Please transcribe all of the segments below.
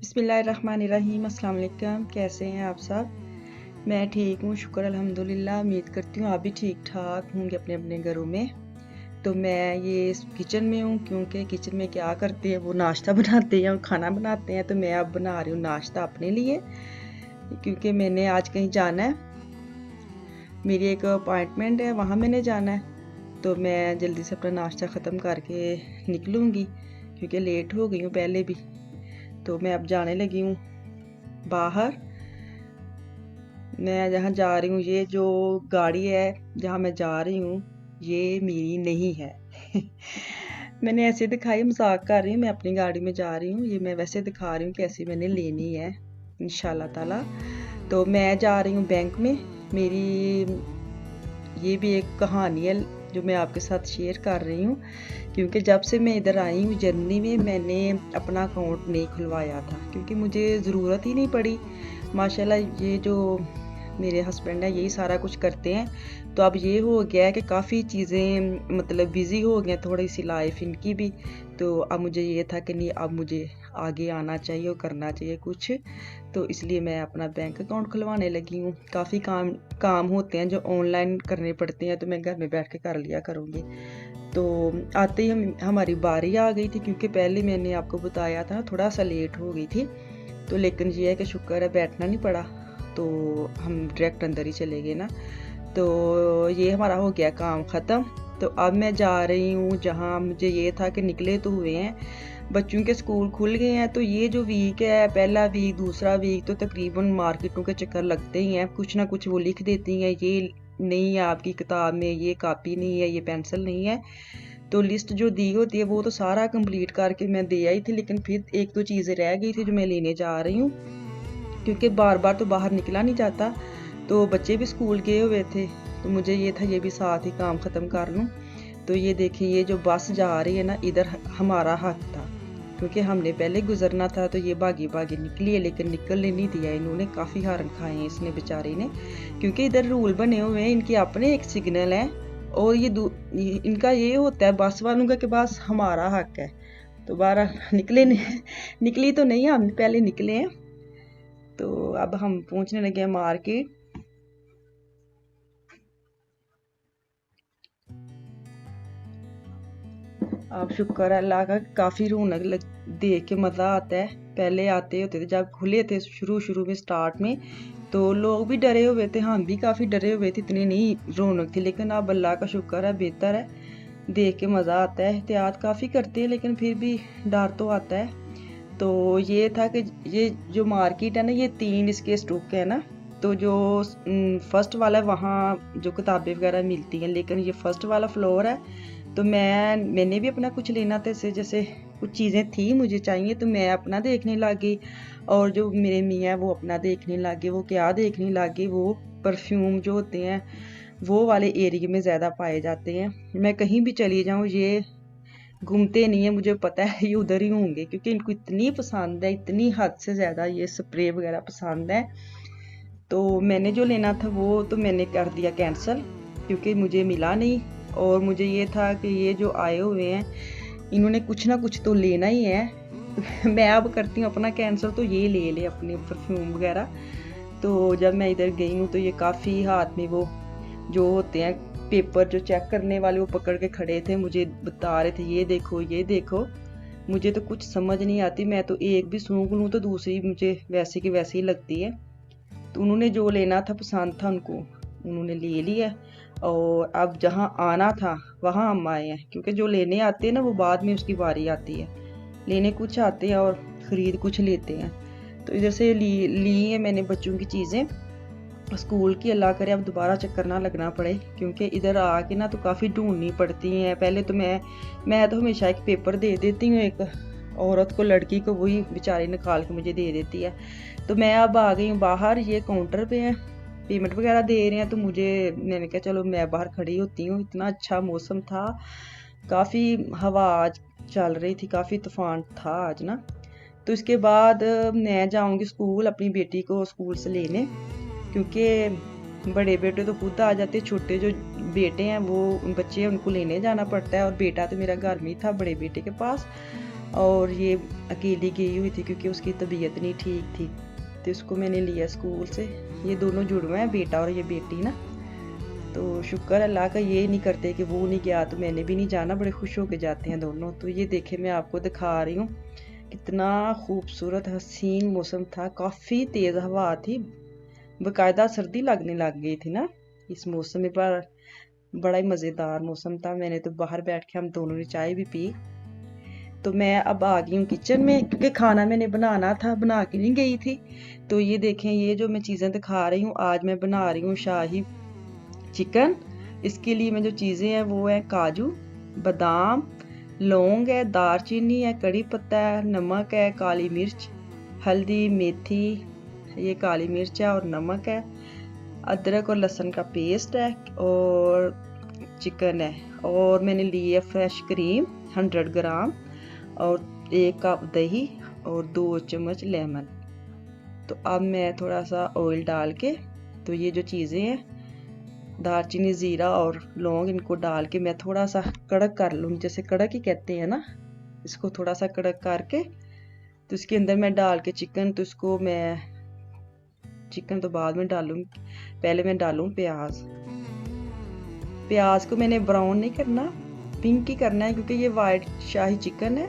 बिस्मिल्लाहिर्रहमानिर्रहीम। अस्सलाम वालेकुम। कैसे हैं आप सब? मैं ठीक हूँ, शुक्र अल्हम्दुलिल्लाह। उम्मीद करती हूँ आप भी ठीक ठाक होंगे अपने अपने घरों में। तो मैं ये इस किचन में हूँ, क्योंकि किचन में क्या करते हैं वो नाश्ता बनाते हैं और खाना बनाते हैं। तो मैं अब बना रही हूँ नाश्ता अपने लिए, क्योंकि मैंने आज कहीं जाना है, मेरी एक अपॉइंटमेंट है, वहाँ मैंने जाना है। तो मैं जल्दी से अपना नाश्ता ख़त्म करके निकलूँगी, क्योंकि लेट हो गई हूँ पहले भी। तो मैं अब जाने लगी हूँ बाहर। मैं जहाँ जा रही हूँ, ये जो गाड़ी है जहाँ मैं जा रही हूँ, ये मेरी नहीं है। मैंने ऐसे दिखाई, मजाक कर रही हूँ, मैं अपनी गाड़ी में जा रही हूँ। ये मैं वैसे दिखा रही हूँ कैसी मैंने लेनी है इंशाल्लाह ताला। तो मैं जा रही हूँ बैंक में। मेरी ये भी एक कहानी है जो मैं आपके साथ शेयर कर रही हूँ, क्योंकि जब से मैं इधर आई हूँ जर्मनी में, मैंने अपना अकाउंट नहीं खुलवाया था, क्योंकि मुझे ज़रूरत ही नहीं पड़ी। माशाल्लाह ये जो मेरे हस्बैंड है यही सारा कुछ करते हैं। तो अब ये हो गया है कि काफ़ी चीज़ें मतलब बिज़ी हो गए, थोड़ी सी लाइफ इनकी भी। तो अब मुझे ये था कि नहीं, अब मुझे आगे आना चाहिए और करना चाहिए कुछ। तो इसलिए मैं अपना बैंक अकाउंट खुलवाने लगी हूँ। काफ़ी काम होते हैं जो ऑनलाइन करने पड़ते हैं, तो मैं घर में बैठ के कर लिया करूँगी। तो आते ही हमारी बारी आ गई थी, क्योंकि पहले मैंने आपको बताया था थोड़ा सा लेट हो गई थी। तो लेकिन ये है कि शुक्र है बैठना नहीं पड़ा, तो हम डायरेक्ट अंदर ही चले गए ना। तो ये हमारा हो गया काम ख़त्म। तो अब मैं जा रही हूँ जहाँ मुझे ये था कि निकले तो हुए हैं, बच्चों के स्कूल खुल गए हैं। तो ये जो वीक है, पहला वीक दूसरा वीक, तो तकरीबन मार्केटों के चक्कर लगते ही हैं। कुछ ना कुछ वो लिख देती हैं, ये नहीं है आपकी किताब में, ये कापी नहीं है, ये पेंसिल नहीं है। तो लिस्ट जो दी होती है वो तो सारा कंप्लीट करके मैं दे आई थी, लेकिन फिर एक दो चीज़ें रह गई थी जो मैं लेने जा रही हूँ, क्योंकि बार बार तो बाहर निकला नहीं जाता। तो बच्चे भी स्कूल गए हुए थे, तो मुझे ये था ये भी साथ ही काम ख़त्म कर लूँ। तो ये देखिए, ये जो बस जा रही है ना, इधर हमारा हक था, क्योंकि हमने पहले गुजरना था। तो ये भागी भागी निकली है, लेकिन निकलने नहीं दिया इन्होंने। काफ़ी हारन खाए हैं इसने बेचारी ने, क्योंकि इधर रूल बने हुए हैं, इनके अपने एक सिग्नल है। और इनका ये होता है बस वालों का कि बस हमारा हक है। तो बारह निकले नहीं, निकली तो नहीं, हम पहले निकले हैं। तो अब हम पहुंचने लगे हैं मार्केट। अब शुक्र है अल्लाह का, काफ़ी रौनक देख के मज़ा आता है। पहले आते होते थे जब खुले थे शुरू शुरू में स्टार्ट में, तो लोग भी डरे हुए थे, हम भी काफ़ी डरे हुए थे, इतनी नहीं रौनक थी। लेकिन अब अल्लाह का शुक्र है, बेहतर है, देख के मज़ा आता है। एहतियात काफ़ी करते हैं, लेकिन फिर भी डर तो आता है। तो ये था कि ये जो मार्केट है ना, ये 3 इसके स्टॉक है ना। तो जो फर्स्ट वाला है वहाँ जो किताबें वगैरह मिलती हैं, लेकिन ये फर्स्ट वाला फ्लोर है। तो मैंने भी अपना कुछ लेना था, जैसे कुछ चीज़ें थी मुझे चाहिए, तो मैं अपना देखने लग गई। और जो मेरे मियाँ वो अपना देखने लग गए। वो क्या देखने लग गए, वो परफ्यूम जो होते हैं वो वाले एरिया में ज़्यादा पाए जाते हैं। मैं कहीं भी चली जाऊँ, ये घूमते नहीं है, मुझे पता है ये उधर ही होंगे, क्योंकि इनको इतनी पसंद है, इतनी हद से ज़्यादा ये स्प्रे वगैरह पसंद है। तो मैंने जो लेना था वो तो मैंने कर दिया कैंसिल, क्योंकि मुझे मिला नहीं। और मुझे ये था कि ये जो आए हुए हैं इन्होंने कुछ ना कुछ तो लेना ही है। तो मैं अब करती हूँ अपना कैंसिल, तो ये ले ले अपने परफ्यूम वगैरह। तो जब मैं इधर गई हूँ, तो ये काफ़ी हाथ में वो जो होते हैं पेपर जो चेक करने वाले, वो पकड़ के खड़े थे, मुझे बता रहे थे ये देखो ये देखो। मुझे तो कुछ समझ नहीं आती, मैं तो एक भी सूंघ लूँ तो दूसरी मुझे वैसे की वैसी ही लगती है। तो उन्होंने जो लेना था, पसंद था उनको, उन्होंने ले लिया। और अब जहाँ आना था वहाँ हम आए हैं, क्योंकि जो लेने आते हैं ना वो बाद में उसकी बारी आती है। लेने कुछ आते हैं और ख़रीद कुछ लेते हैं। तो इधर से ली है मैंने बच्चों की चीज़ें स्कूल की। अल्लाह करे अब दोबारा चक्कर ना लगना पड़े, क्योंकि इधर आके ना तो काफ़ी ढूंढनी पड़ती हैं। पहले तो मैं तो हमेशा एक पेपर दे देती हूँ एक औरत को, लड़की को, वही बेचारी निकाल के मुझे दे देती है। तो मैं अब आ गई हूँ बाहर, ये काउंटर पे है, पेमेंट वगैरह दे रहे हैं। तो मैंने कहा चलो मैं बाहर खड़ी होती हूँ। इतना अच्छा मौसम था, काफ़ी हवा आज चल रही थी, काफ़ी तूफान था आज ना। तो इसके बाद मैं जाऊँगी स्कूल अपनी बेटी को स्कूल से लेने, क्योंकि बड़े बेटे तो खुद आ जाते, छोटे जो बेटे हैं वो बच्चे हैं उनको लेने जाना पड़ता है। और बेटा तो मेरा घर में ही था बड़े बेटे के पास। और ये अकेली गई हुई थी क्योंकि उसकी तबीयत नहीं ठीक थी, तो उसको मैंने लिया स्कूल से। ये दोनों जुड़वे हैं, बेटा और ये बेटी ना। तो शुक्र अल्लाह का, ये नहीं करते कि वो नहीं गया तो मैंने भी नहीं जाना, बड़े खुश होके जाते हैं दोनों। तो ये देखे मैं आपको दिखा रही हूँ कितना खूबसूरत हसीन मौसम था, काफ़ी तेज़ हवा थी, बाकायदा सर्दी लगने लग गई थी ना इस मौसम में। पर बड़ा ही मज़ेदार मौसम था। मैंने तो बाहर बैठ के, हम दोनों ने चाय भी पी। तो मैं अब आ गई हूँ किचन में क्योंकि खाना मैंने बनाना था, बना के नहीं गई थी। तो ये देखें, ये जो मैं चीज़ें दिखा रही हूँ, आज मैं बना रही हूँ शाही चिकन। इसके लिए मैं जो चीज़ें हैं वो है काजू, बादाम, लौंग है, दालचीनी है, कड़ी पत्ता है, नमक है, काली मिर्च, हल्दी, मेथी, ये काली मिर्च है और नमक है, अदरक और लहसुन का पेस्ट है और चिकन है। और मैंने ली है फ्रेश क्रीम 100 ग्राम और 1 कप दही और 2 चम्मच लेमन। तो अब मैं थोड़ा सा ऑयल डाल के, तो ये जो चीज़ें हैं दालचीनी, ज़ीरा और लौंग, इनको डाल के मैं थोड़ा सा कड़क कर लूँगी, जैसे कड़क ही कहते हैं ना, इसको थोड़ा सा कड़क करके तो इसके अंदर मैं डाल के चिकन, तो इसको मैं चिकन तो बाद में डालूँगी, पहले मैं डालूँ प्याज। प्याज को मैंने ब्राउन नहीं करना, पिंक ही करना है क्योंकि ये वाइट शाही चिकन है,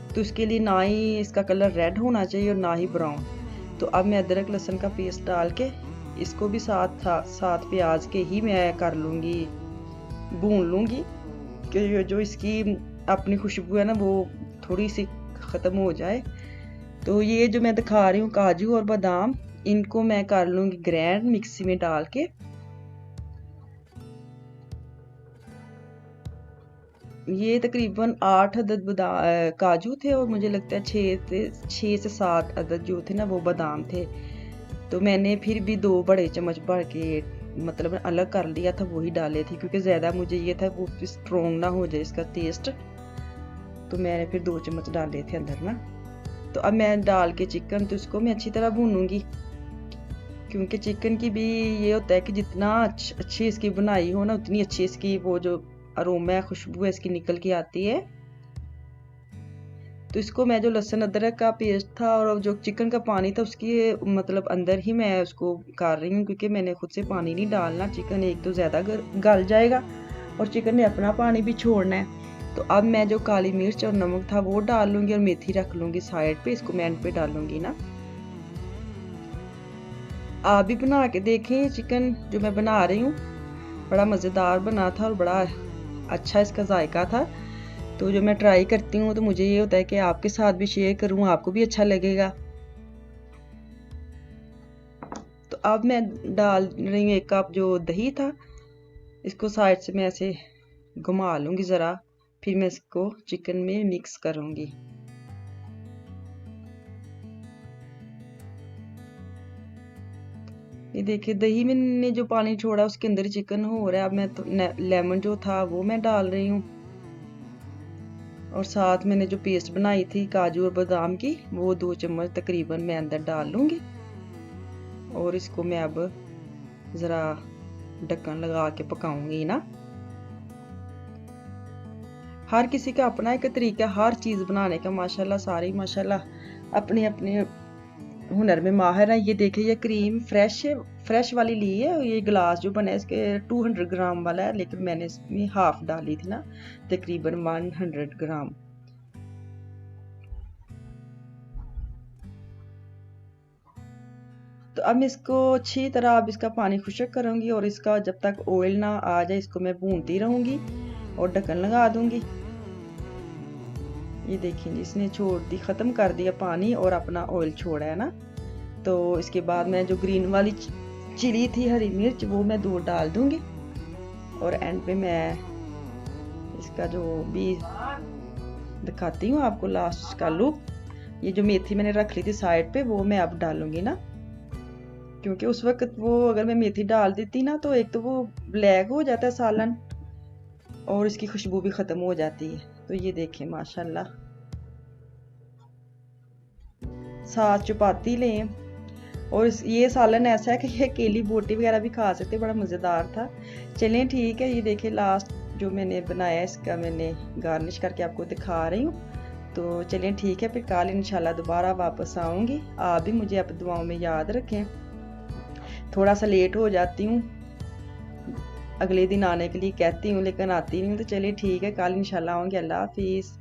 तो इसके लिए ना ही इसका कलर रेड होना चाहिए और ना ही ब्राउन। तो अब मैं अदरक लहसुन का पेस्ट डाल के इसको भी साथ प्याज के ही मैं कर लूँगी, भून लूँगी कि जो इसकी अपनी खुशबू है ना वो थोड़ी सी ख़त्म हो जाए। तो ये जो मैं दिखा रही हूँ काजू और बादाम, इनको मैं कर लूँगी ग्राइंड मिक्सी में डाल के। ये तकरीबन 8 अदद काजू थे और मुझे लगता है 6 से 7 अदद जो थे ना वो बादाम थे। तो मैंने फिर भी 2 बड़े चम्मच भर के मतलब अलग कर लिया था, वही डाले थे क्योंकि ज़्यादा मुझे ये था वो स्ट्रॉन्ग ना हो जाए इसका टेस्ट, तो मैंने फिर 2 चम्मच डाले थे अंदर ना। तो अब मैं डाल के चिकन, तो इसको मैं अच्छी तरह भूनूंगी क्योंकि चिकन की भी ये होता है कि जितना अच्छी इसकी बनाई हो ना उतनी अच्छी इसकी वो जो अरोमा है, खुशबू है इसकी निकल के आती है। तो इसको मैं जो लहसुन अदरक का पेस्ट था और जो चिकन का पानी था उसकी मतलब अंदर ही मैं उसको कर रही हूँ क्योंकि मैंने खुद से पानी नहीं डालना, चिकन एक तो ज़्यादा गल जाएगा और चिकन ने अपना पानी भी छोड़ना है। तो अब मैं जो काली मिर्च और नमक था वो डाल लूँगी और मेथी रख लूँगी साइड पे, इसको मैं एंड पे डालूँगी ना। आप भी बना के देखें, चिकन जो मैं बना रही हूँ बड़ा मज़ेदार बना था और बड़ा अच्छा इसका जायका था। तो जो मैं ट्राई करती हूँ तो मुझे ये होता है कि आपके साथ भी शेयर करूँ, आपको भी अच्छा लगेगा। तो अब मैं डाल रही हूँ 1 कप जो दही था, इसको साइड से मैं ऐसे घुमा लूँगी ज़रा, फिर मैं इसको चिकन में मिक्स करूँगी। ये देखिए दही में जो पानी छोड़ा उसके अंदर ही चिकन हो रहा है। अब मैं तो लेमन जो था वो मैं डाल रही हूँ और साथ मैंने जो पेस्ट बनाई थी काजू और बादाम की वो 2 चम्मच तकरीबन मैं अंदर डाल लूँगी और इसको मैं अब ज़रा ढक्कन लगा के पकाऊंगी ना। हर किसी का अपना एक तरीका, हर चीज़ बनाने का माशाल्लाह, सारी माशाल्लाह अपने अपने हुनर में माहिर है। ये देखिए ये क्रीम फ्रेश वाली ली है, ये गिलास जो बना है इसके 200 ग्राम वाला है, लेकिन मैंने इसमें हाफ डाली थी ना, तकरीबन 100 ग्राम। तो अब मैं इसको अच्छी तरह अब इसका पानी खुश्क करूँगी और इसका जब तक ऑयल ना आ जाए इसको मैं भूनती रहूँगी और ढक्कन लगा दूँगी। ये देखिए इसने छोड़ दी, ख़त्म कर दिया पानी और अपना ऑयल छोड़ा है ना। तो इसके बाद मैं जो ग्रीन वाली चिली थी, हरी मिर्च, वो मैं 2 डाल दूँगी और एंड पे मैं इसका जो भी दिखाती हूँ आपको लास्ट का लुक। ये जो मेथी मैंने रख ली थी साइड पे वो मैं अब डालूँगी ना, क्योंकि उस वक्त वो अगर मैं मेथी डाल देती ना तो एक तो वो ब्लैक हो जाता है सालन और इसकी खुशबू भी ख़त्म हो जाती है। तो ये देखें माशाल्लाह, साथ चपाती लें और ये सालन ऐसा है कि ये केली बोटी वगैरह भी खा सकते, बड़ा मज़ेदार था। चलें ठीक है, ये देखें लास्ट जो मैंने बनाया इसका मैंने गार्निश करके आपको दिखा रही हूँ। तो चलिए ठीक है, फिर कल इंशाल्लाह दोबारा वापस आऊँगी। आप भी मुझे अपनी दुआओं में याद रखें। थोड़ा सा लेट हो जाती हूँ, अगले दिन आने के लिए कहती हूँ लेकिन आती नहीं हूँ। तो चलिए ठीक है, कल इंशाल्लाह आऊँगी। अल्लाह हाफिज़।